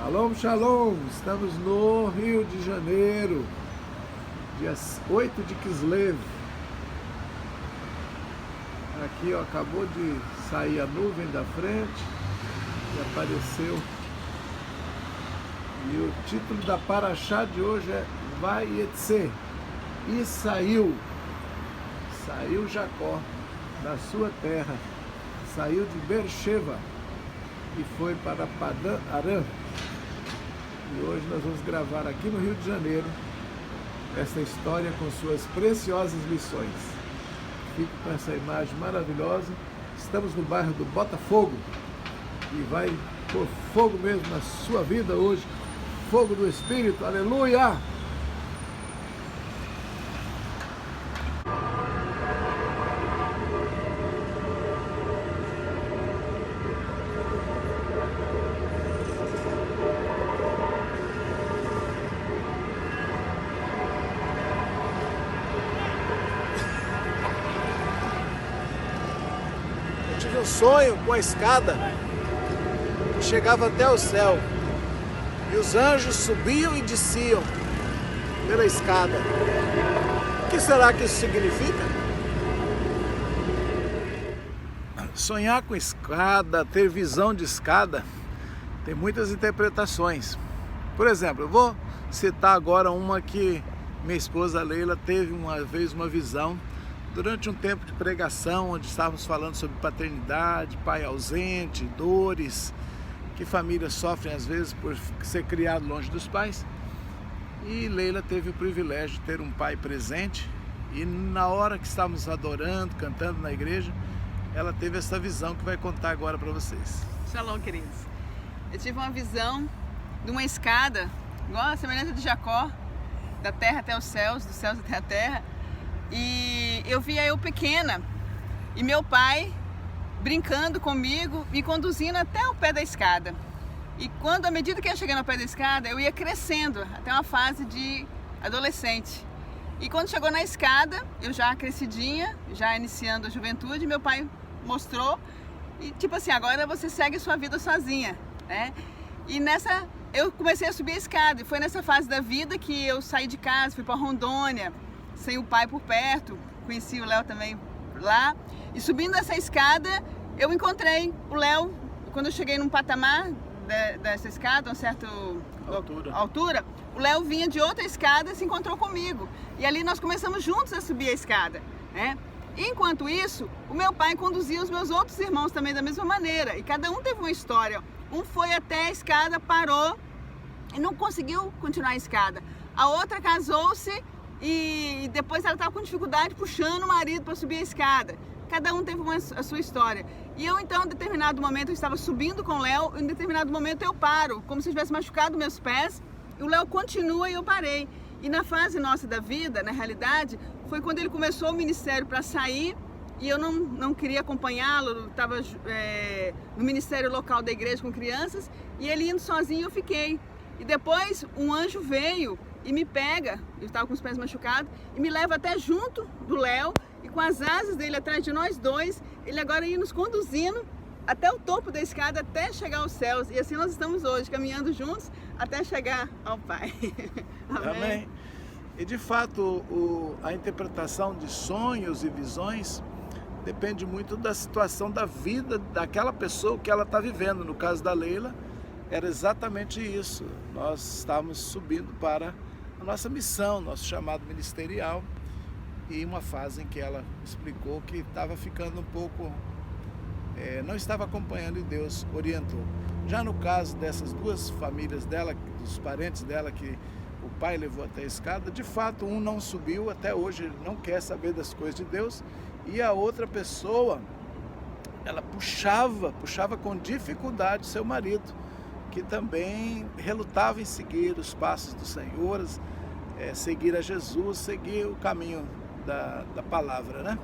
Shalom, shalom! Estamos no Rio de Janeiro, dia 8 de Kislev. Aqui, ó, acabou de sair a nuvem da frente e apareceu. E o título da paraxá de hoje é Vayetze. E saiu Jacó da sua terra, saiu de Beersheba e foi para Padã Arã. E hoje nós vamos gravar aqui no Rio de Janeiro essa história com suas preciosas lições. Fique com essa imagem maravilhosa. Estamos no bairro do Botafogo e vai por fogo mesmo na sua vida hoje. Fogo do Espírito, aleluia! Tive um sonho com a escada que chegava até o céu e os anjos subiam e desciam pela escada. O que será que isso significa? Sonhar com escada, ter visão de escada, tem muitas interpretações. Por exemplo, eu vou citar agora uma que minha esposa Leila teve uma vez uma visão durante um tempo de pregação, onde estávamos falando sobre paternidade, pai ausente, dores, que famílias sofrem às vezes por ser criado longe dos pais. E Leila teve o privilégio de ter um pai presente, e na hora que estávamos adorando, cantando na igreja, ela teve essa visão que vai contar agora para vocês. Shalom, queridos. Eu tive uma visão de uma escada, igual a semelhança de Jacó, da terra até os céus, dos céus até a terra. E eu via eu pequena e meu pai brincando comigo, me conduzindo até o pé da escada. E à medida que eu cheguei no pé da escada, eu ia crescendo até uma fase de adolescente. E quando chegou na escada, eu já crescidinha, já iniciando a juventude, meu pai mostrou e tipo assim, agora você segue sua vida sozinha, né? E nessa eu comecei a subir a escada e foi nessa fase da vida que eu saí de casa, fui para Rondônia, sem o pai por perto, conheci o Léo também lá, e subindo essa escada, eu encontrei o Léo. Quando eu cheguei num patamar dessa escada, uma certa altura, o Léo vinha de outra escada e se encontrou comigo, e ali nós começamos juntos a subir a escada, né? E enquanto isso, o meu pai conduzia os meus outros irmãos também da mesma maneira, e cada um teve uma história. Um foi até a escada, parou e não conseguiu continuar a escada. A outra casou-se e depois ela estava com dificuldade puxando o marido para subir a escada. Cada um teve a sua história. E eu então, em determinado momento, eu estava subindo com o Léo, em determinado momento eu paro, como se eu tivesse machucado meus pés, e o Léo continua e eu parei. E na fase nossa da vida, na realidade, foi quando ele começou o ministério para sair, e eu não queria acompanhá-lo, estava no ministério local da igreja com crianças, e ele indo sozinho eu fiquei. E depois um anjo veio e me pega, eu estava com os pés machucados, e me leva até junto do Léo, e com as asas dele atrás de nós dois, ele agora ia nos conduzindo até o topo da escada, até chegar aos céus. E assim nós estamos hoje, caminhando juntos até chegar ao Pai. Amém. Amém. E de fato, a interpretação de sonhos e visões depende muito da situação da vida daquela pessoa que ela está vivendo. No caso da Leila, era exatamente isso. Nós estávamos subindo para a nossa missão, nosso chamado ministerial, e uma fase em que ela explicou que estava ficando um pouco, não estava acompanhando e Deus orientou. Já no caso dessas duas famílias dela, dos parentes dela, que o pai levou até a escada, de fato um não subiu, até hoje ele não quer saber das coisas de Deus, e a outra pessoa, ela puxava com dificuldade seu marido, que também relutava em seguir os passos do Senhor, seguir a Jesus, seguir o caminho da palavra, né?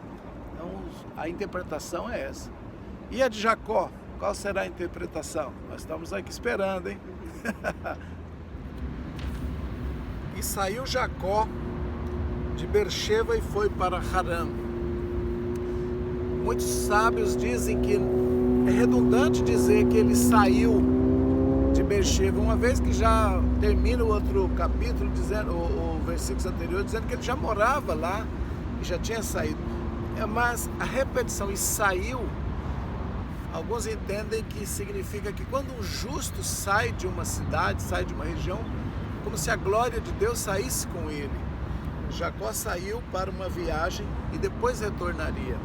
Então a interpretação é essa. E a de Jacó, qual será a interpretação? Nós estamos aqui esperando, hein? E saiu Jacó de Beersheba e foi para Harã. Muitos sábios dizem que é redundante dizer que ele saiu de Beersheba, uma vez que já termina o outro capítulo, dizendo, o versículo anterior, dizendo que ele já morava lá e já tinha saído. Mas a repetição, e saiu, alguns entendem que significa que quando um justo sai de uma cidade, sai de uma região, como se a glória de Deus saísse com ele. Jacó saiu para uma viagem e depois retornaria.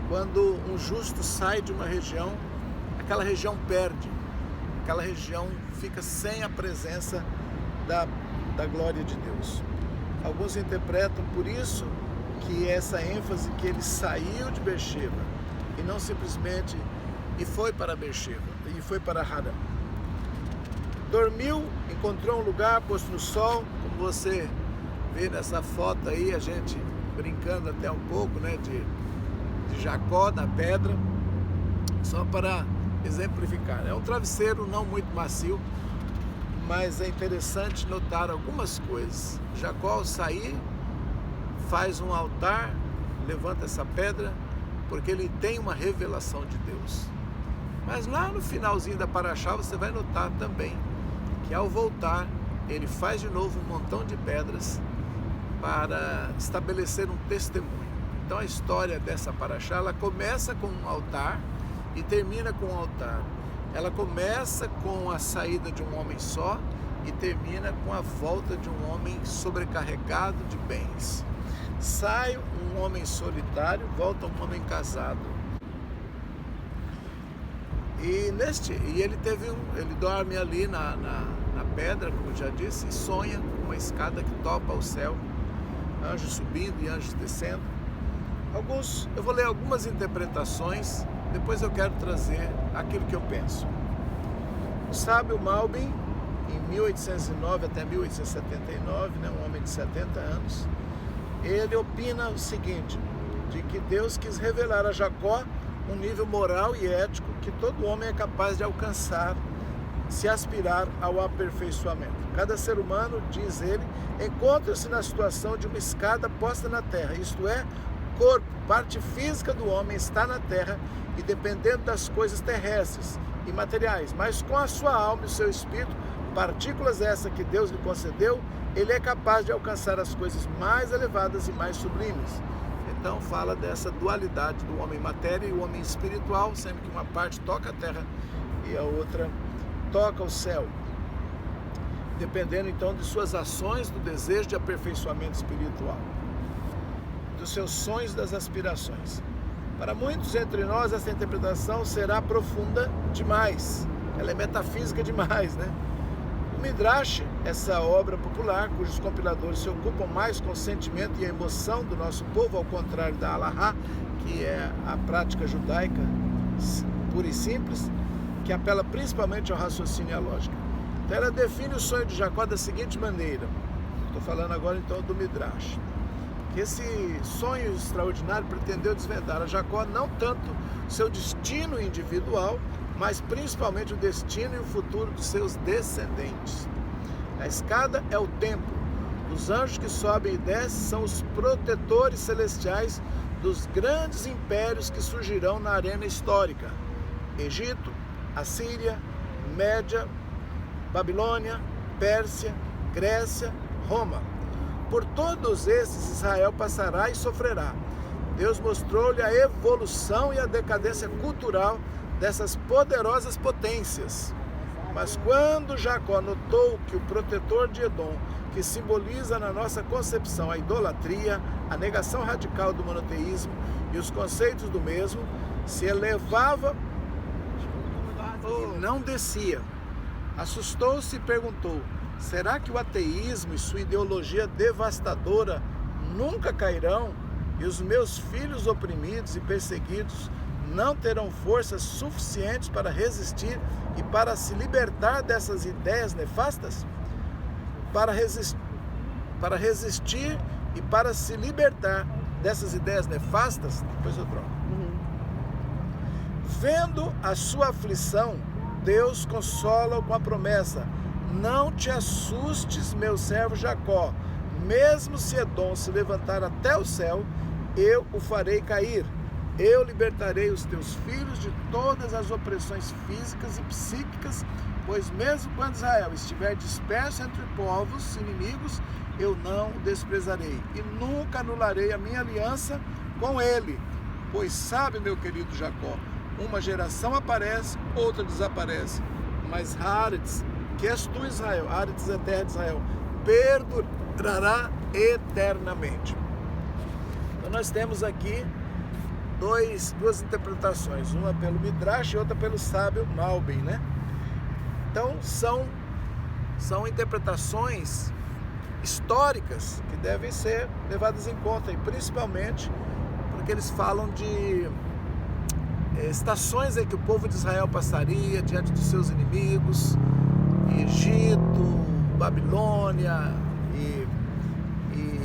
Quando um justo sai de uma região, aquela região perde, aquela região fica sem a presença da glória de Deus. Alguns interpretam por isso que essa ênfase que ele saiu de Beersheba e não simplesmente e foi para Beersheba, e foi para Harã. Dormiu, encontrou um lugar posto no sol, como você vê nessa foto aí, a gente brincando até um pouco, né, de Jacó na pedra, só para exemplificar. É um travesseiro não muito macio, mas é interessante notar algumas coisas. Jacó, ao sair, faz um altar, levanta essa pedra, porque ele tem uma revelação de Deus. Mas lá no finalzinho da paraxá você vai notar também que ao voltar, ele faz de novo um montão de pedras para estabelecer um testemunho. Então a história dessa paraxá, ela começa com um altar e termina com um altar. Ela começa com a saída de um homem só e termina com a volta de um homem sobrecarregado de bens. Sai um homem solitário, volta um homem casado. E ele dorme ali na pedra, como eu já disse, e sonha com uma escada que topa ao céu, anjos subindo e anjos descendo. Eu vou ler algumas interpretações, depois eu quero trazer aquilo que eu penso. O sábio Malbim, em 1809 até 1879, um homem de 70 anos, ele opina o seguinte, de que Deus quis revelar a Jacó um nível moral e ético que todo homem é capaz de alcançar, se aspirar ao aperfeiçoamento. Cada ser humano, diz ele, encontra-se na situação de uma escada posta na terra, isto é, corpo, parte física do homem está na terra e dependendo das coisas terrestres e materiais, mas com a sua alma e o seu espírito, partículas essas que Deus lhe concedeu, ele é capaz de alcançar as coisas mais elevadas e mais sublimes. Então fala dessa dualidade do homem matéria e o homem espiritual, sendo que uma parte toca a terra e a outra toca o céu. Dependendo então de suas ações, do desejo de aperfeiçoamento espiritual, dos seus sonhos, das aspirações. Para muitos entre nós essa interpretação será profunda demais, ela é metafísica demais, né? O Midrash, essa obra popular, cujos compiladores se ocupam mais com o sentimento e a emoção do nosso povo, ao contrário da Halahá, que é a prática judaica pura e simples, que apela principalmente ao raciocínio e à lógica. Então ela define o sonho de Jacó da seguinte maneira, estou falando agora então do Midrash, que esse sonho extraordinário pretendeu desvendar a Jacó não tanto seu destino individual, mas principalmente o destino e o futuro dos seus descendentes. A escada é o templo. Os anjos que sobem e descem são os protetores celestiais dos grandes impérios que surgirão na arena histórica. Egito, Assíria, Média, Babilônia, Pérsia, Grécia, Roma. Por todos esses Israel passará e sofrerá. Deus mostrou-lhe a evolução e a decadência cultural dessas poderosas potências. Mas quando Jacó notou que o protetor de Edom, que simboliza na nossa concepção a idolatria, a negação radical do monoteísmo e os conceitos do mesmo, se elevava e não descia, assustou-se e perguntou, será que o ateísmo e sua ideologia devastadora nunca cairão e os meus filhos oprimidos e perseguidos não terão forças suficientes para resistir e para se libertar dessas ideias nefastas? Para resistir e para se libertar dessas ideias nefastas, depois eu troco. Vendo a sua aflição, Deus consola-o com a promessa, não te assustes, meu servo Jacó, mesmo se Edom se levantar até o céu, eu o farei cair. Eu libertarei os teus filhos de todas as opressões físicas e psíquicas Pois mesmo quando Israel estiver disperso entre povos inimigos, eu não o desprezarei e nunca anularei a minha aliança com ele. Pois sabe, meu querido Jacó, uma geração aparece, outra desaparece, mas Haaretz, que és tu, Israel, Haaretz é a terra de Israel, perdurará eternamente. Então nós temos aqui duas interpretações, uma pelo Midrash e outra pelo sábio Malbim, né? Então são interpretações históricas que devem ser levadas em conta, e principalmente porque eles falam de estações em que o povo de Israel passaria diante dos seus inimigos, Egito, Babilônia e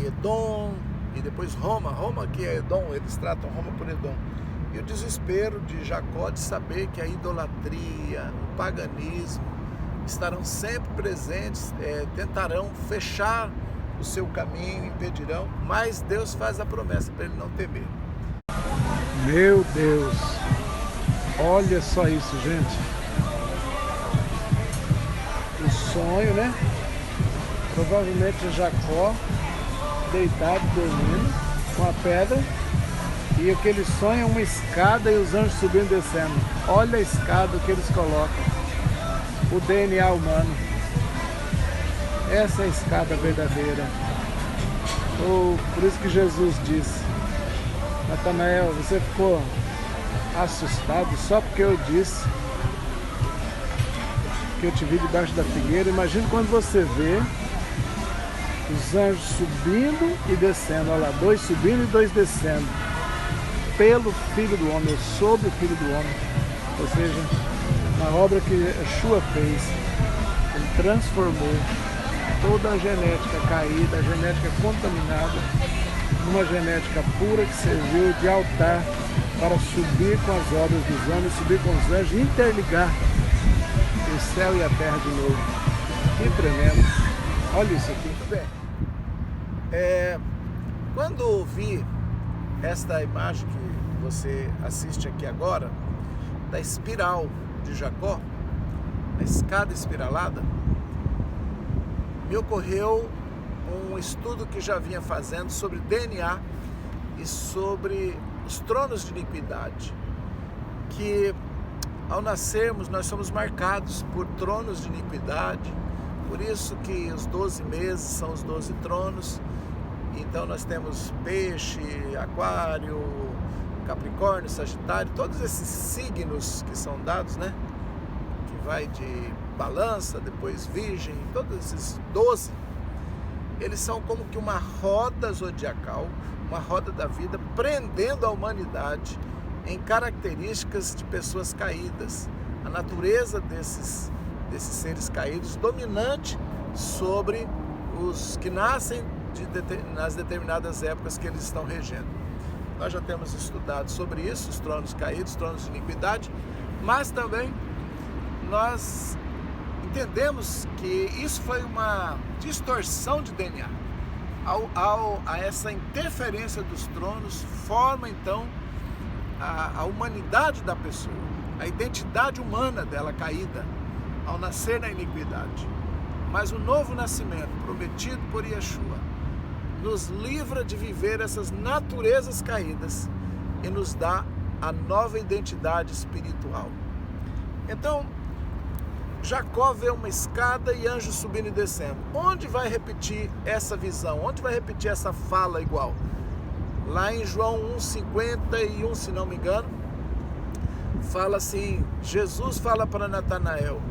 Edom, e depois Roma, que é Edom, eles tratam Roma por Edom. E o desespero de Jacó de saber que a idolatria, o paganismo estarão sempre presentes, tentarão fechar o seu caminho, impedirão, mas Deus faz a promessa para ele não temer. Meu Deus, olha só isso, gente. O sonho, né? Provavelmente Jacó deitado, dormindo, com a pedra, e aquele sonho é uma escada e os anjos subindo e descendo. Olha a escada que eles colocam, o DNA humano. Essa é a escada verdadeira. Por isso que Jesus disse: Natanael, você ficou assustado só porque eu disse que eu te vi debaixo da figueira? Imagina quando você vê os anjos subindo e descendo. Olha lá, 2 subindo e 2 descendo, pelo Filho do Homem, sobre o Filho do Homem. Ou seja, uma obra que Yeshua fez. Ele transformou toda a genética caída, a genética contaminada, numa genética pura que serviu de altar para subir com as obras dos homens, subir com os anjos e interligar o céu e a terra de novo. Que tremendo! Olha isso aqui. Muito bem. Quando vi esta imagem que você assiste aqui agora, da espiral de Jacó, a escada espiralada, me ocorreu um estudo que já vinha fazendo sobre DNA e sobre os tronos de iniquidade, que ao nascermos nós somos marcados por tronos de iniquidade, por isso que os 12 meses são os 12 tronos. Então nós temos peixe, aquário, capricórnio, sagitário, todos esses signos que são dados, né? Que vai de balança, depois virgem, todos esses 12, eles são como que uma roda zodiacal, uma roda da vida, prendendo a humanidade em características de pessoas caídas, a natureza desses seres caídos, dominante sobre os que nascem nas determinadas épocas que eles estão regendo. Nós já temos estudado sobre isso, os tronos caídos, tronos de iniquidade, mas também nós entendemos que isso foi uma distorção de DNA. A essa interferência dos tronos, forma então a humanidade da pessoa, a identidade humana dela caída, ao nascer na iniquidade. Mas o novo nascimento prometido por Yeshua nos livra de viver essas naturezas caídas e nos dá a nova identidade espiritual. Então, Jacó vê uma escada e anjos subindo e descendo. Onde vai repetir essa visão? Onde vai repetir essa fala igual? Lá em João 1,51, se não me engano, fala assim, Jesus fala para Natanael: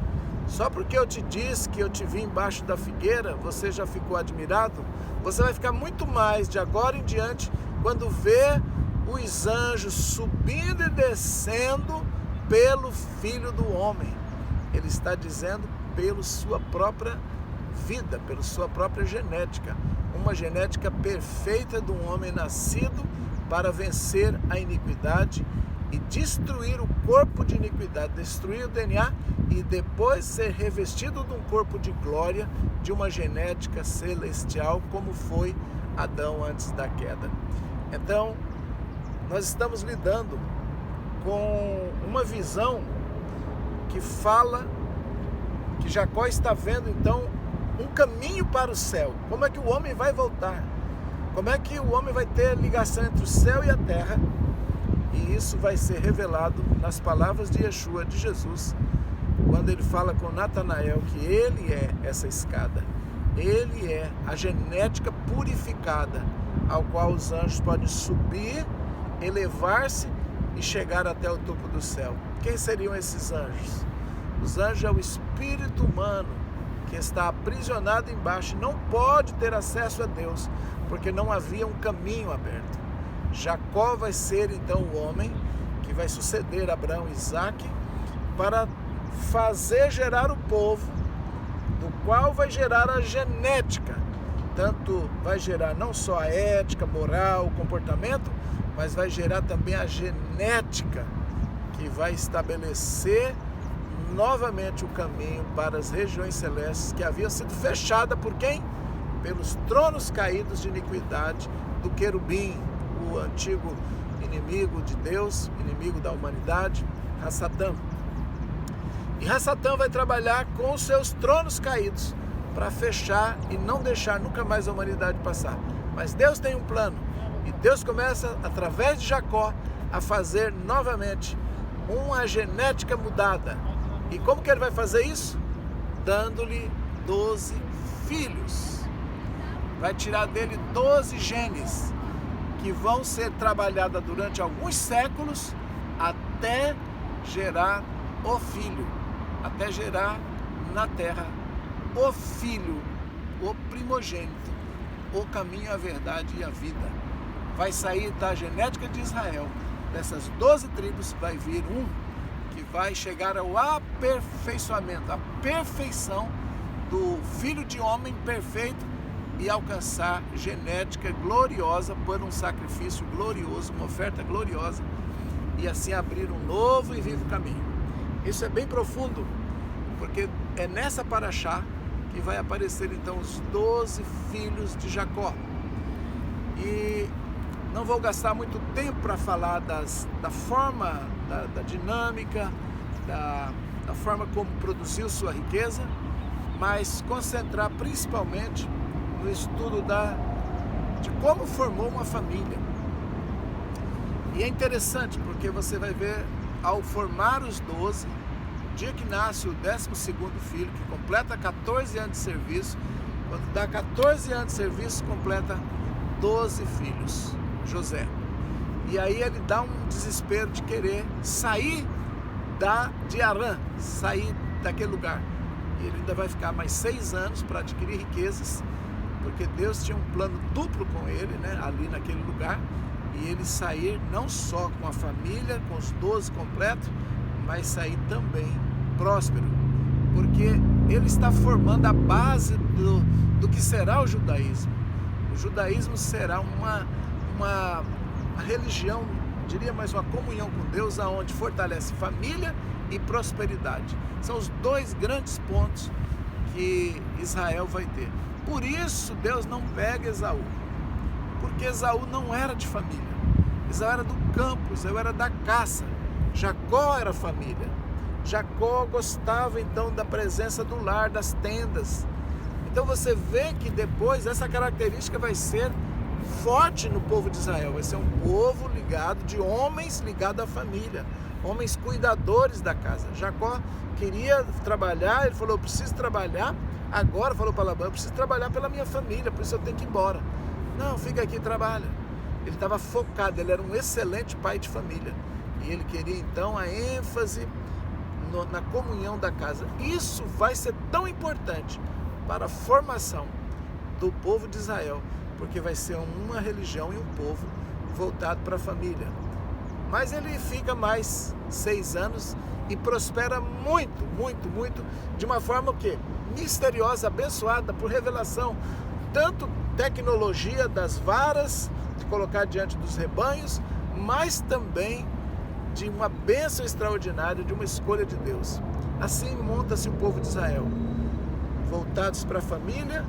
só porque eu te disse que eu te vi embaixo da figueira, você já ficou admirado? Você vai ficar muito mais de agora em diante quando vê os anjos subindo e descendo pelo Filho do Homem. Ele está dizendo pela sua própria vida, pela sua própria genética. Uma genética perfeita de um homem nascido para vencer a iniquidade e destruir o corpo de iniquidade, destruir o DNA e depois ser revestido de um corpo de glória, de uma genética celestial, como foi Adão antes da queda. Então, nós estamos lidando com uma visão que fala que Jacó está vendo então um caminho para o céu. Como é que o homem vai voltar? Como é que o homem vai ter ligação entre o céu e a terra? E isso vai ser revelado nas palavras de Yeshua, de Jesus, quando ele fala com Natanael que ele é essa escada. Ele é a genética purificada, ao qual os anjos podem subir, elevar-se e chegar até o topo do céu. Quem seriam esses anjos? Os anjos é o espírito humano que está aprisionado embaixo e não pode ter acesso a Deus, porque não havia um caminho aberto. Jacó vai ser então o homem que vai suceder Abraão e Isaque para fazer gerar o povo, do qual vai gerar a genética. Tanto vai gerar não só a ética, moral, comportamento, mas vai gerar também a genética, que vai estabelecer novamente o caminho para as regiões celestes que haviam sido fechadas por quem? Pelos tronos caídos de iniquidade do querubim, o antigo inimigo de Deus, inimigo da humanidade, Hassatã. E Hassatã vai trabalhar com os seus tronos caídos para fechar e não deixar nunca mais a humanidade passar. Mas Deus tem um plano e Deus começa, através de Jacó, a fazer novamente uma genética mudada. E como que ele vai fazer isso? Dando-lhe 12 filhos. Vai tirar dele 12 genes que vão ser trabalhadas durante alguns séculos até gerar o filho, até gerar na terra o filho, o primogênito, o caminho, a verdade e a vida. Vai sair da genética de Israel, dessas 12 tribos vai vir um que vai chegar ao aperfeiçoamento, a perfeição do filho de homem perfeito e alcançar genética gloriosa por um sacrifício glorioso, uma oferta gloriosa, e assim abrir um novo e vivo caminho. Isso é bem profundo, porque é nessa paraxá que vai aparecer então os 12 filhos de Jacó. E não vou gastar muito tempo para falar da forma, da dinâmica, da forma como produziu sua riqueza, mas concentrar principalmente no estudo de como formou uma família. E é interessante porque você vai ver, ao formar os 12, o dia que nasce o 12º filho, que completa 14 anos de serviço, quando dá 14 anos de serviço, completa 12 filhos, José. E aí ele dá um desespero de querer sair de Arã, sair daquele lugar. E ele ainda vai ficar mais 6 anos para adquirir riquezas, porque Deus tinha um plano duplo com ele, né, ali naquele lugar, e ele sair não só com a família, com os 12 completos, mas sair também próspero, porque ele está formando a base do que será o judaísmo. O judaísmo será uma religião, diria mais uma comunhão com Deus, aonde fortalece família e prosperidade. São os dois grandes pontos que Israel vai ter. Por isso Deus não pega Esaú, porque Esaú não era de família. Esaú era do campo, Esaú era da caça. Jacó era família. Jacó gostava então da presença do lar, das tendas. Então você vê que depois essa característica vai ser forte no povo de Israel. Vai ser um povo ligado, de homens ligados à família, homens cuidadores da casa. Jacó queria trabalhar, ele falou: eu preciso trabalhar agora, falou para Labão, eu preciso trabalhar pela minha família, por isso eu tenho que ir embora. Não, fica aqui e trabalha. Ele estava focado, ele era um excelente pai de família. E ele queria então a ênfase na comunhão da casa. Isso vai ser tão importante para a formação do povo de Israel, porque vai ser uma religião e um povo voltado para a família. Mas ele fica mais 6 anos e prospera muito, muito, muito, de uma forma que misteriosa, abençoada por revelação, tanto tecnologia das varas, de colocar diante dos rebanhos, mas também de uma bênção extraordinária, de uma escolha de Deus. Assim monta-se o povo de Israel, voltados para a família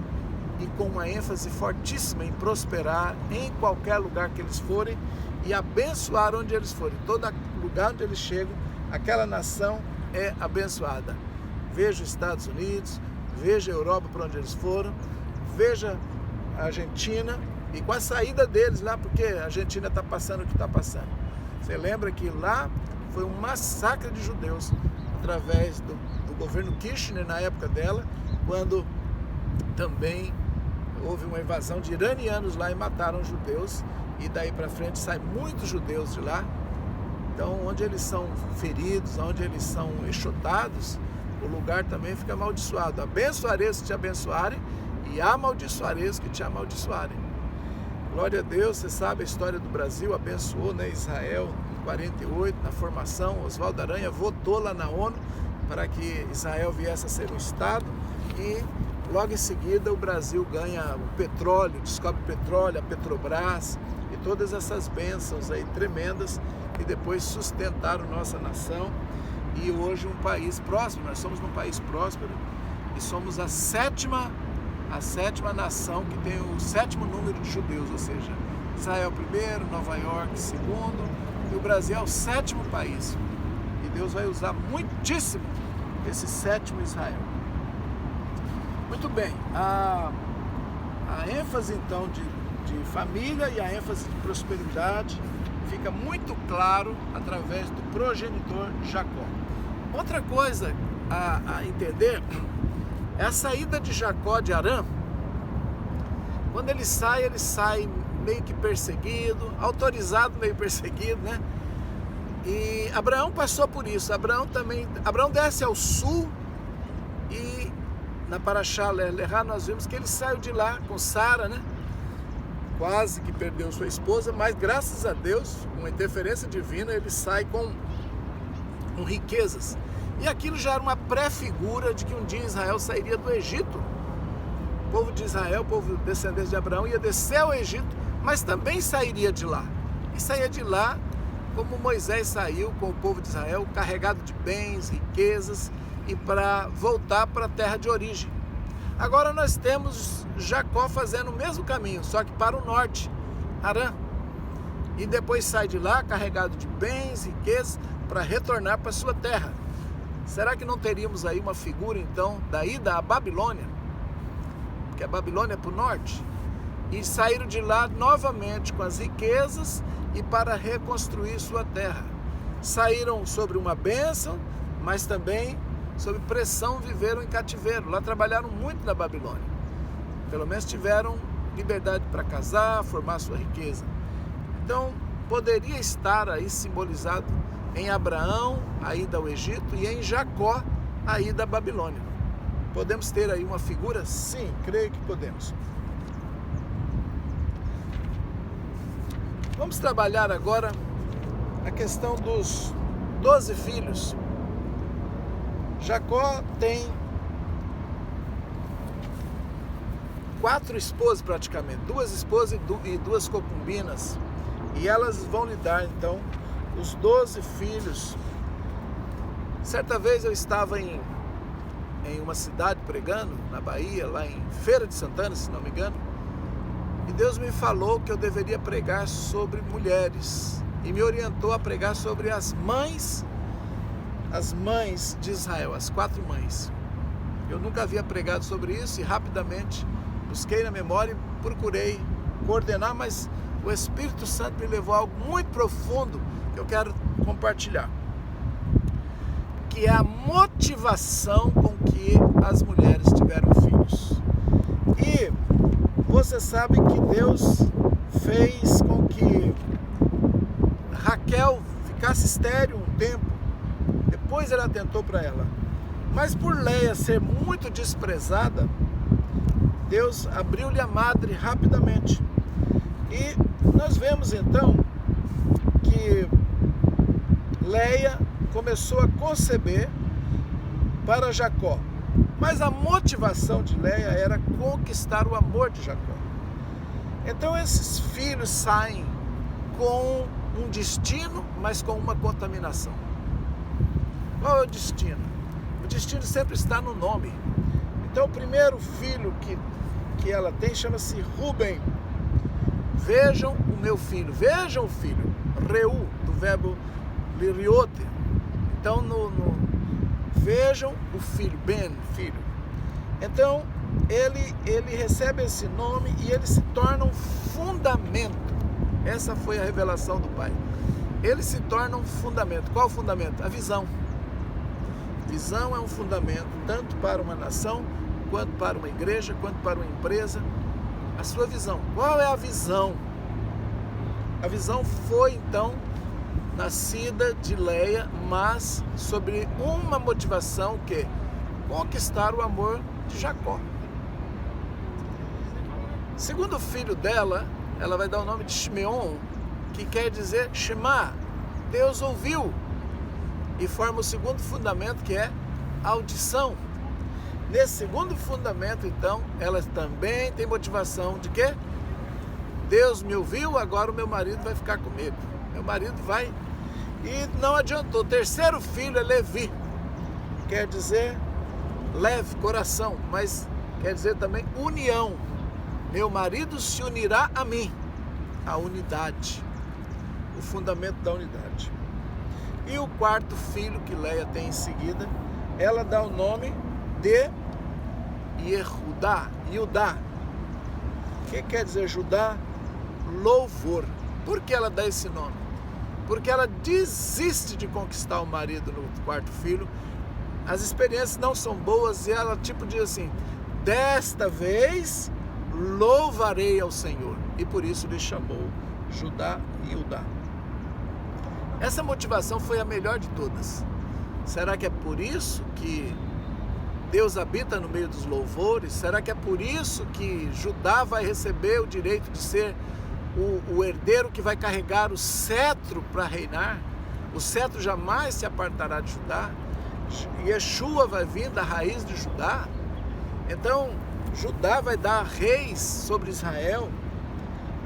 e com uma ênfase fortíssima em prosperar em qualquer lugar que eles forem e abençoar onde eles forem. Todo lugar onde eles chegam, aquela nação é abençoada. veja os Estados Unidos, veja a Europa para onde eles foram, veja a Argentina, e com a saída deles lá, porque a Argentina está passando o que está passando. Você lembra que lá foi um massacre de judeus, através do governo Kirchner na época dela, quando também houve uma invasão de iranianos lá e mataram judeus, e daí para frente saem muitos judeus de lá. Então, onde eles são feridos, onde eles são enxotados, o lugar também fica amaldiçoado. Abençoarei os que te abençoarem e amaldiçoarei os que te amaldiçoarem. Glória a Deus, você sabe a história do Brasil, abençoou, né, Israel em 48, na formação. Oswaldo Aranha votou lá na ONU para que Israel viesse a ser um Estado, e logo em seguida o Brasil ganha o petróleo, descobre o petróleo, a Petrobras e todas essas bênçãos aí tremendas, e depois sustentaram nossa nação, e hoje um país próspero. Nós somos um país próspero e somos a sétima nação que tem o 7º número de judeus, ou seja, Israel primeiro, Nova York segundo, e o Brasil é o 7º país. E Deus vai usar muitíssimo esse 7º Israel. Muito bem, a ênfase então de família e a ênfase de prosperidade fica muito claro através do progenitor Jacó. Outra coisa a entender é a saída de Jacó de Harã. Quando ele sai meio que perseguido, autorizado meio perseguido, né? E Abraão passou por isso. Abraão desce ao sul, e na Parashá Lelá nós vimos que ele saiu de lá com Sara, né? Quase que perdeu sua esposa, mas graças a Deus, com uma interferência divina, ele sai com riquezas. E aquilo já era uma pré-figura de que um dia Israel sairia do Egito. O povo de Israel, o povo descendente de Abraão, ia descer ao Egito, mas também sairia de lá. E saía de lá como Moisés saiu com o povo de Israel, carregado de bens, riquezas, e para voltar para a terra de origem. Agora nós temos Jacó fazendo o mesmo caminho, só que para o norte, Harã. E depois sai de lá carregado de bens, riquezas, para retornar para a sua terra. Será que não teríamos aí uma figura então da ida à Babilônia? Porque a Babilônia é para o norte. E saíram de lá novamente com as riquezas e para reconstruir sua terra. Saíram sobre uma bênção, mas também sob pressão viveram em cativeiro. Lá trabalharam muito na Babilônia. Pelo menos tiveram liberdade para casar, formar sua riqueza. Então, poderia estar aí simbolizado em Abraão, a ida ao Egito, e em Jacó, a ida à Babilônia. Podemos ter aí uma figura? Sim, creio que podemos. Vamos trabalhar agora a questão dos 12 filhos. Jacó tem 4 esposas praticamente, 2 esposas e 2 concubinas, e elas vão lhe dar então os 12 filhos. Certa vez eu estava em uma cidade pregando, na Bahia, lá em Feira de Santana, se não me engano, e Deus me falou que eu deveria pregar sobre mulheres, e me orientou a pregar sobre as mães de Israel, as 4 mães. Eu nunca havia pregado sobre isso, e rapidamente busquei na memória e procurei coordenar, mas o Espírito Santo me levou a algo muito profundo que eu quero compartilhar, que é a motivação com que as mulheres tiveram filhos. E você sabe que Deus fez com que Raquel ficasse estéril um tempo, depois ele atentou para ela, mas por Leia ser muito desprezada, Deus abriu-lhe a madre rapidamente. E nós vemos então que Leia começou a conceber para Jacó, mas a motivação de Leia era conquistar o amor de Jacó. Então esses filhos saem com um destino, mas com uma contaminação. Qual é o destino? O destino sempre está no nome. Então o primeiro filho que ela tem chama-se Ruben. Vejam o meu filho, vejam o filho, Reu, do verbo liriote. Então no Vejam o filho, Ben, filho. Então, ele recebe esse nome e ele se torna um fundamento. Essa foi a revelação do Pai. Ele se torna um fundamento. Qual o fundamento? A visão. Visão é um fundamento tanto para uma nação, quanto para uma igreja, quanto para uma empresa. A sua visão. Qual é a visão? A visão foi, então, nascida de Leia, mas sobre uma motivação que é conquistar o amor de Jacó. Segundo o filho dela, ela vai dar o nome de Shimeon, que quer dizer Shema, Deus ouviu, e forma o segundo fundamento, que é audição. Nesse segundo fundamento, então, ela também tem motivação de quê? Deus me ouviu, agora o meu marido vai ficar comigo. Meu marido vai... E não adiantou. O terceiro filho é Levi, quer dizer leve, coração, mas quer dizer também união. Meu marido se unirá a mim. A unidade, o fundamento da unidade. E o quarto filho que Leia tem em seguida, ela dá o nome de Yehudá. O que quer dizer Judá? Louvor. Por que ela dá esse nome? Porque ela desiste de conquistar o marido no quarto filho. As experiências não são boas e ela tipo diz assim: desta vez louvarei ao Senhor. E por isso lhe chamou Judá e Judá. Essa motivação foi a melhor de todas. Será que é por isso que Deus habita no meio dos louvores? Será que é por isso que Judá vai receber o direito de ser o herdeiro que vai carregar o cetro para reinar? O cetro jamais se apartará de Judá. Yeshua vai vir da raiz de Judá. Então, Judá vai dar reis sobre Israel.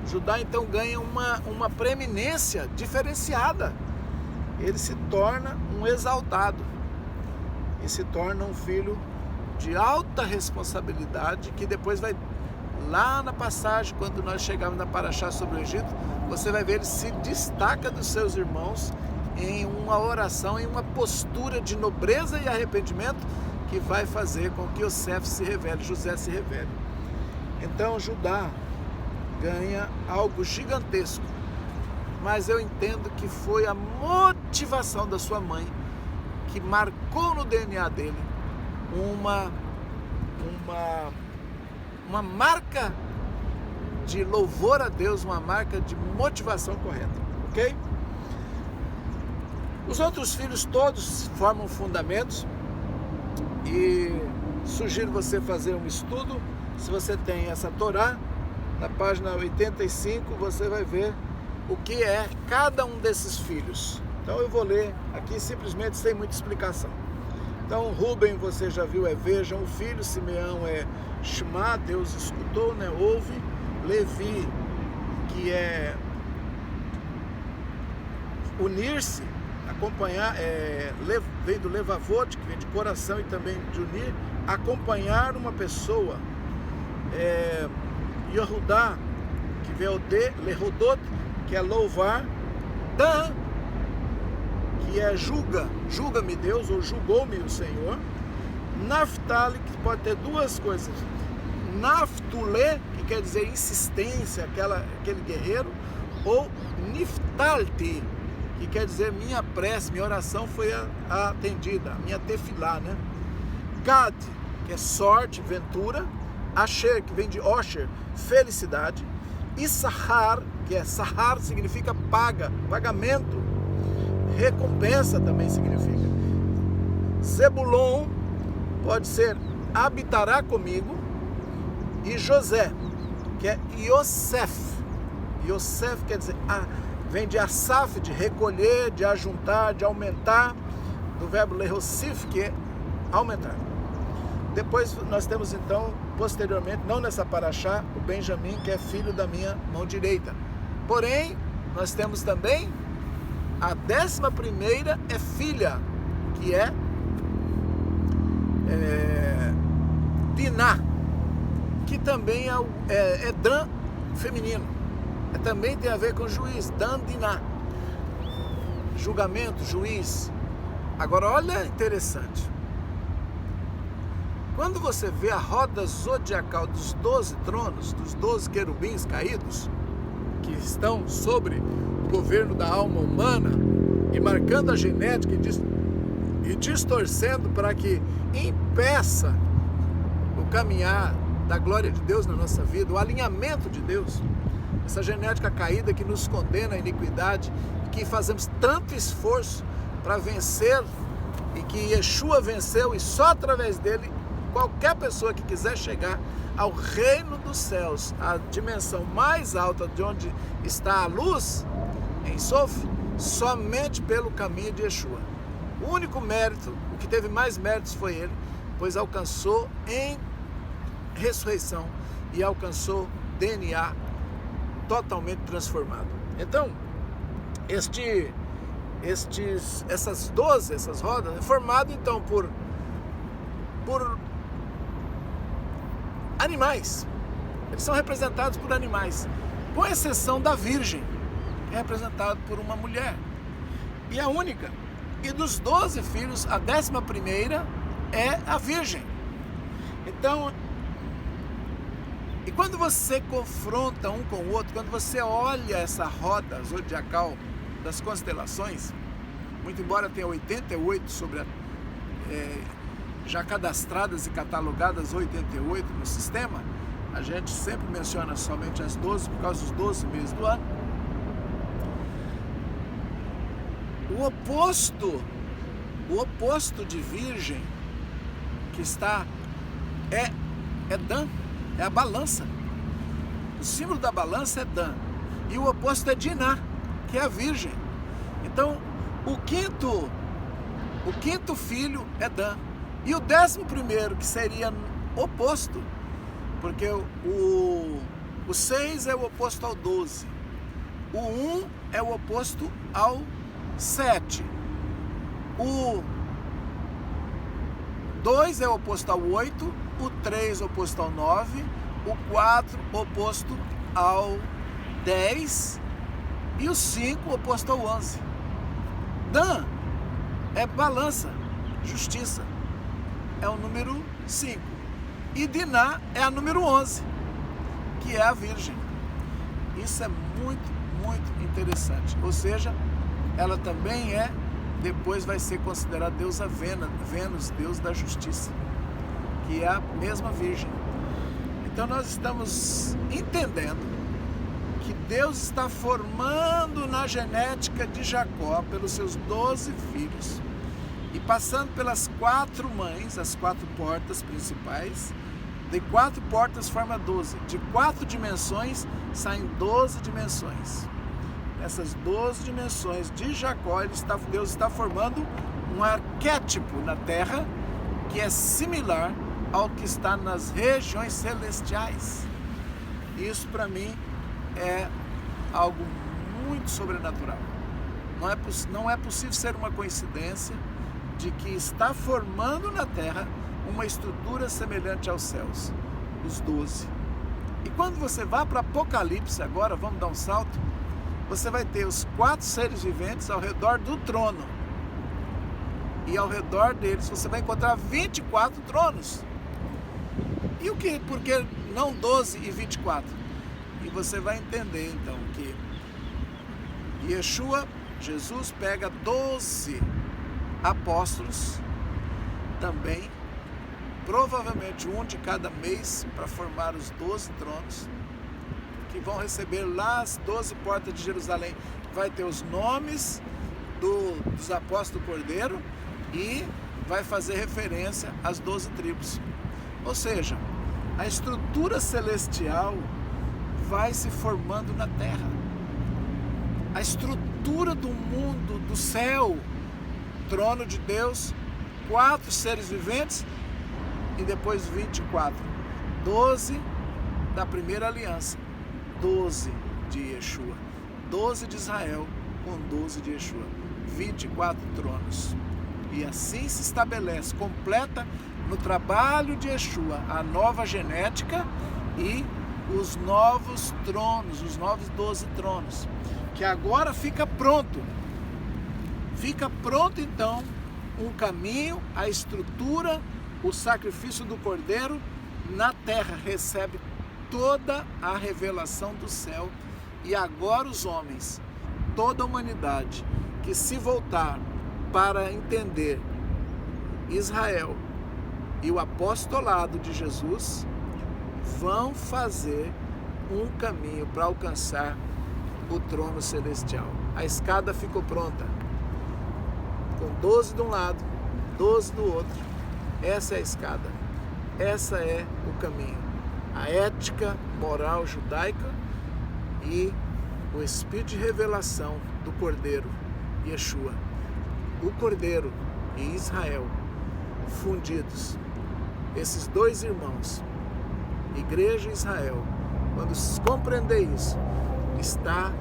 Judá então ganha uma preeminência diferenciada. Ele se torna um exaltado e se torna um filho de alta responsabilidade, que depois vai, lá na passagem, quando nós chegarmos na Paraxá sobre o Egito, você vai ver, ele se destaca dos seus irmãos em uma oração, em uma postura de nobreza e arrependimento, que vai fazer com que Yosef se revele, José se revele. Então Judá ganha algo gigantesco, mas eu entendo que foi a motivação da sua mãe que marcou no DNA dele uma marca de louvor a Deus, uma marca de motivação correta, ok? Os outros filhos todos formam fundamentos e sugiro você fazer um estudo. Se você tem essa Torá, na página 85 você vai ver o que é cada um desses filhos. Então eu vou ler aqui simplesmente sem muita explicação. Então Ruben, você já viu, é vejam o filho. Simeão é Shema, Deus escutou, né? Ouve. Levi, que é unir-se, acompanhar, vem do levavot, que vem de coração e também de unir, acompanhar uma pessoa. Yehudá, que vem de lehodot, que é louvar. Dan, que é julga-me Deus, ou julgou-me o Senhor. Naftali, que pode ter duas coisas: Naftulé, que quer dizer insistência, aquele guerreiro, ou Niftalti, que quer dizer minha prece, minha oração foi atendida, minha tefilá, né? Gad, que é sorte, ventura. Asher, que vem de Osher, felicidade. Issachar, que é Sahar, significa pagamento. Recompensa também significa. Zebulon pode ser habitará comigo. E José, que é Yosef. Yosef quer dizer, vem de Asaf, de recolher, de ajuntar, de aumentar, do verbo lehossif, que é aumentar. Depois nós temos então, posteriormente, não nessa paraxá, o Benjamim, que é filho da minha mão direita. Porém, nós temos também a 11ª é filha, que é Diná, que também é Dan feminino. Também tem a ver com juiz, Dan Diná. Julgamento, juiz. Agora olha interessante. Quando você vê a roda zodiacal dos 12 tronos, dos 12 querubins caídos, que estão sobre o governo da alma humana e marcando a genética e distorcendo para que impeça o caminhar da glória de Deus na nossa vida, o alinhamento de Deus, essa genética caída que nos condena à iniquidade, que fazemos tanto esforço para vencer e que Yeshua venceu, e só através dele qualquer pessoa que quiser chegar ao reino dos céus, a dimensão mais alta de onde está a luz, em Sof, somente pelo caminho de Yeshua. O único mérito, o que teve mais méritos foi ele, pois alcançou em ressurreição e alcançou DNA totalmente transformado. Então, essas rodas é formado então por animais. Eles são representados por animais, com exceção da Virgem, que é representado por uma mulher, e a única. E dos 12 filhos, a 11ª é a Virgem. Então, e quando você confronta um com o outro, quando você olha essa roda zodiacal das constelações, muito embora tenha 88 já cadastradas e catalogadas 88 no sistema, a gente sempre menciona somente as 12 por causa dos 12 meses do ano. O oposto de Virgem que está é Dan, é a balança. O símbolo da balança é Dan, e o oposto é Diná, que é a Virgem. Então, o quinto filho é Dan, e o 11º, que seria oposto, porque o 6 é o oposto ao 12, o 1 é o oposto ao 7, o 2 é o oposto ao 8, o 3 oposto ao 9, o 4 oposto ao 10 e o 5 oposto ao 11. Dan é balança, justiça, é o número 5. E Diná é a número 11, que é a Virgem. Isso é muito, muito interessante. Ou seja, ela também depois vai ser considerada deusa Vênus, deus da justiça, que é a mesma Virgem. Então nós estamos entendendo que Deus está formando na genética de Jacó, pelos seus 12 filhos, e passando pelas 4 mães, as 4 portas principais. De 4 portas forma 12, de 4 dimensões saem 12 dimensões. Nessas 12 dimensões de Jacó, Deus está formando um arquétipo na Terra que é similar ao que está nas regiões celestiais. Isso para mim é algo muito sobrenatural. Não é possível ser uma coincidência de que está formando na Terra uma estrutura semelhante aos céus, os 12. E quando você vai para Apocalipse agora, vamos dar um salto, você vai ter os 4 seres viventes ao redor do trono. E ao redor deles você vai encontrar 24 tronos. E por que não 12 e 24? E você vai entender então que Yeshua, Jesus, pega 12 apóstolos também, provavelmente um de cada mês, para formar os 12 tronos, que vão receber lá as 12 portas de Jerusalém. Vai ter os nomes dos apóstolos do Cordeiro e vai fazer referência às 12 tribos. Ou seja, a estrutura celestial vai se formando na terra. A estrutura do mundo, do céu, trono de Deus, 4 seres viventes e depois 24. 12 da primeira aliança, 12 de Yeshua, 12 de Israel com 12 de Yeshua, 24 tronos. E assim se estabelece, completa no trabalho de Yeshua, a nova genética e os novos tronos, os novos 12 tronos, que agora fica pronto. Fica pronto então um caminho, a estrutura o sacrifício do Cordeiro na terra recebe toda a revelação do céu, e agora os homens, toda a humanidade que se voltar para entender Israel e o apostolado de Jesus, vão fazer um caminho para alcançar o trono celestial. A escada ficou pronta, com 12 de um lado, 12 do outro. Essa é a escada, essa é o caminho. A ética moral judaica e o espírito de revelação do Cordeiro, Yeshua. O Cordeiro e Israel fundidos. Esses dois irmãos, Igreja e Israel, quando se compreender isso, está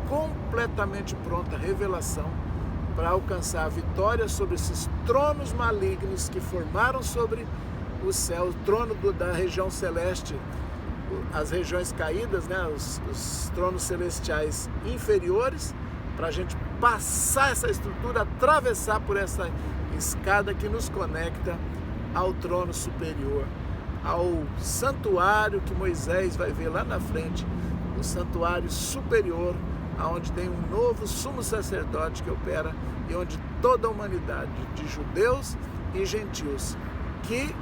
completamente pronta a revelação para alcançar a vitória sobre esses tronos malignos que formaram sobre o céu, o trono da região celeste, as regiões caídas, né? Os tronos celestiais inferiores, para a gente passar essa estrutura, atravessar por essa escada que nos conecta ao trono superior, ao santuário que Moisés vai ver lá na frente, o santuário superior, onde tem um novo sumo sacerdote que opera e onde toda a humanidade, de judeus e gentios, que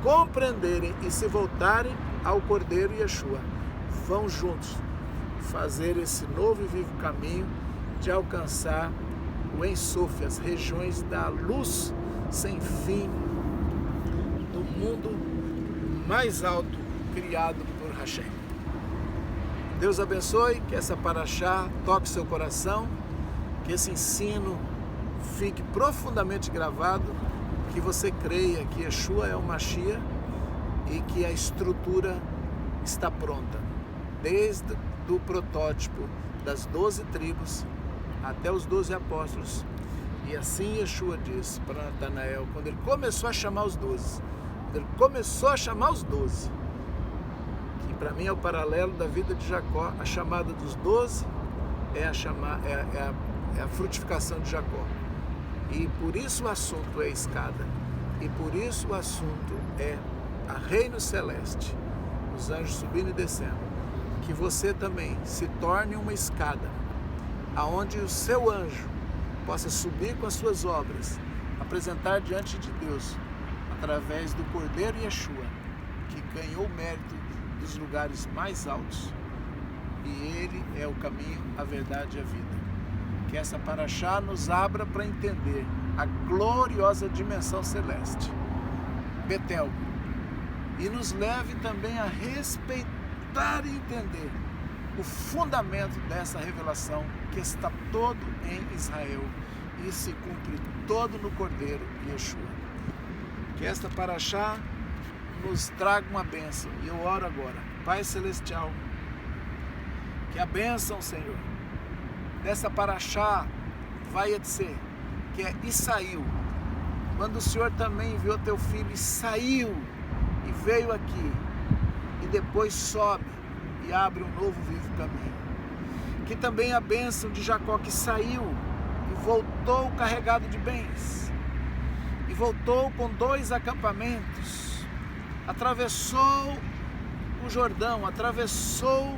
compreenderem e se voltarem ao Cordeiro Yeshua, vão juntos fazer esse novo e vivo caminho de alcançar o Ensof, as regiões da luz sem fim, do mundo mais alto criado por Hashem. Deus abençoe, que essa paraxá toque seu coração, que esse ensino fique profundamente gravado, que você creia que Yeshua é o Mashiach e que a estrutura está pronta, desde o protótipo das 12 tribos até os 12 apóstolos. E assim Yeshua disse para Natanael, quando ele começou a chamar os 12, que para mim é o paralelo da vida de Jacó, a chamada dos 12 é a frutificação de Jacó. E por isso o assunto é escada, e por isso o assunto é a reino celeste, os anjos subindo e descendo. Que você também se torne uma escada, aonde o seu anjo possa subir com as suas obras, apresentar diante de Deus, através do Cordeiro Yeshua, que ganhou o mérito dos lugares mais altos. E Ele é o caminho, a verdade e a vida. Que essa paraxá nos abra para entender a gloriosa dimensão celeste, Betel, e nos leve também a respeitar e entender o fundamento dessa revelação que está todo em Israel e se cumpre todo no Cordeiro Yeshua. Que esta paraxá nos traga uma bênção, e eu oro agora, Pai Celestial, que a bênção, Senhor, dessa paraxá vai dizer que é e saiu. Quando o Senhor também enviou teu filho e saiu e veio aqui e depois sobe e abre um novo vivo caminho. Que também a bênção de Jacó, que saiu e voltou carregado de bens e voltou com 2 acampamentos, atravessou o Jordão, atravessou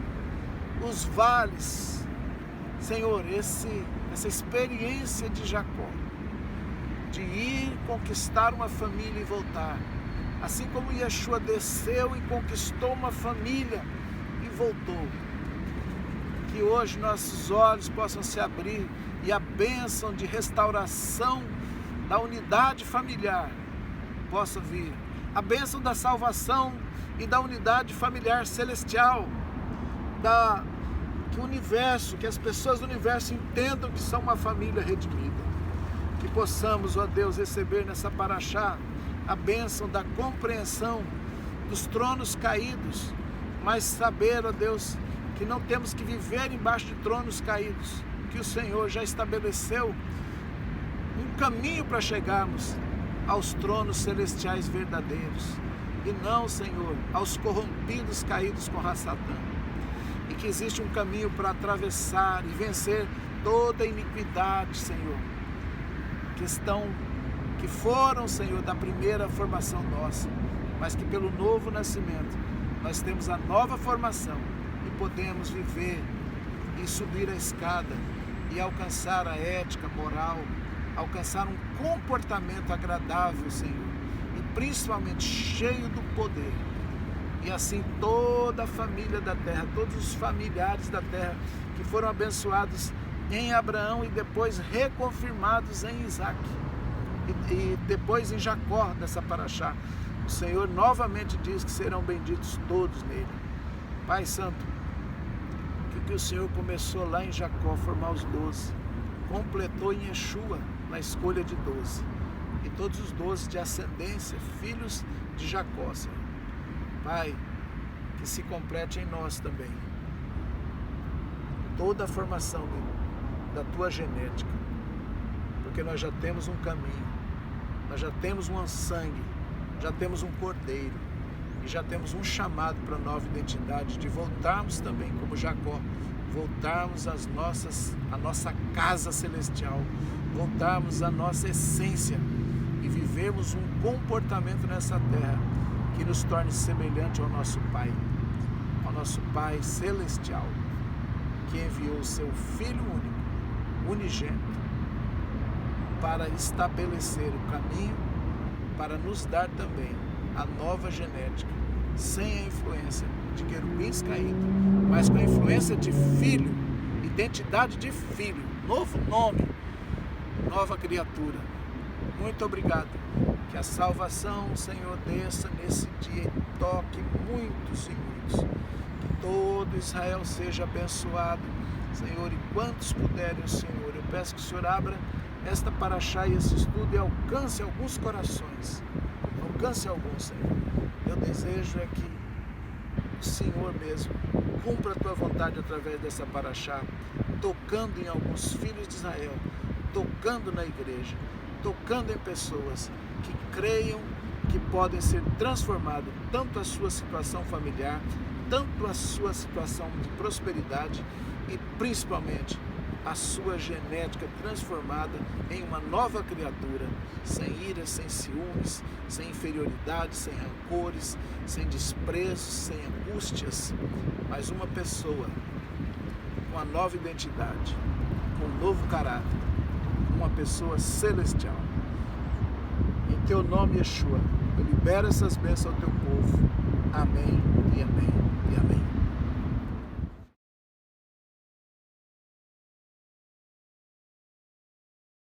os vales. Senhor, essa experiência de Jacó, de ir conquistar uma família e voltar, assim como Yeshua desceu e conquistou uma família e voltou, que hoje nossos olhos possam se abrir e a bênção de restauração da unidade familiar possa vir, a bênção da salvação e da unidade familiar celestial, que o universo, que as pessoas do universo entendam que são uma família redimida. Que possamos, ó Deus, receber nessa paraxá a bênção da compreensão dos tronos caídos, mas saber, ó Deus, que não temos que viver embaixo de tronos caídos, que o Senhor já estabeleceu um caminho para chegarmos aos tronos celestiais verdadeiros, e não, Senhor, aos corrompidos caídos com Rassatã. E que existe um caminho para atravessar e vencer toda a iniquidade, Senhor, que que foram, Senhor, da primeira formação nossa, mas que pelo novo nascimento nós temos a nova formação e podemos viver e subir a escada e alcançar a ética, moral, alcançar um comportamento agradável, Senhor, e principalmente cheio do poder. E assim toda a família da terra, todos os familiares da terra que foram abençoados em Abraão e depois reconfirmados em Isaac e depois em Jacó, dessa paraxá, o Senhor novamente diz que serão benditos todos nele. Pai Santo, que o Senhor começou lá em Jacó, formar os 12, completou em Yeshua, na escolha de 12, e todos os 12 de ascendência, filhos de Jacó, Senhor. Pai, que se complete em nós também toda a formação da tua genética, porque nós já temos um caminho, nós já temos um sangue, já temos um cordeiro e já temos um chamado para a nova identidade, de voltarmos também como Jacó, voltarmos a nossa casa celestial, voltarmos à nossa essência e vivermos um comportamento nessa terra que nos torne semelhante ao nosso Pai celestial, que enviou o seu Filho único, unigênito, para estabelecer o caminho, para nos dar também a nova genética, sem a influência de querubins caídos, mas com a influência de filho, identidade de filho, novo nome, nova criatura. Muito obrigado. Que a salvação, Senhor, desça nesse dia e toque muitos e muitos. Que todo Israel seja abençoado, Senhor, e quantos puderem, Senhor, eu peço que o Senhor abra esta paraxá e esse estudo e alcance alguns corações. Alcance alguns, Senhor. Meu desejo é que o Senhor mesmo cumpra a tua vontade através dessa paraxá, tocando em alguns filhos de Israel, tocando na igreja, tocando em pessoas que creiam que podem ser transformadas, tanto a sua situação familiar, tanto a sua situação de prosperidade e principalmente a sua genética transformada em uma nova criatura, sem ira, sem ciúmes, sem inferioridade, sem rancores, sem desprezos, sem angústias, mas uma pessoa com a nova identidade, com um novo caráter, uma pessoa celestial. Em teu nome, Yeshua, libera essas bênçãos ao teu povo. Amém e amém e amém.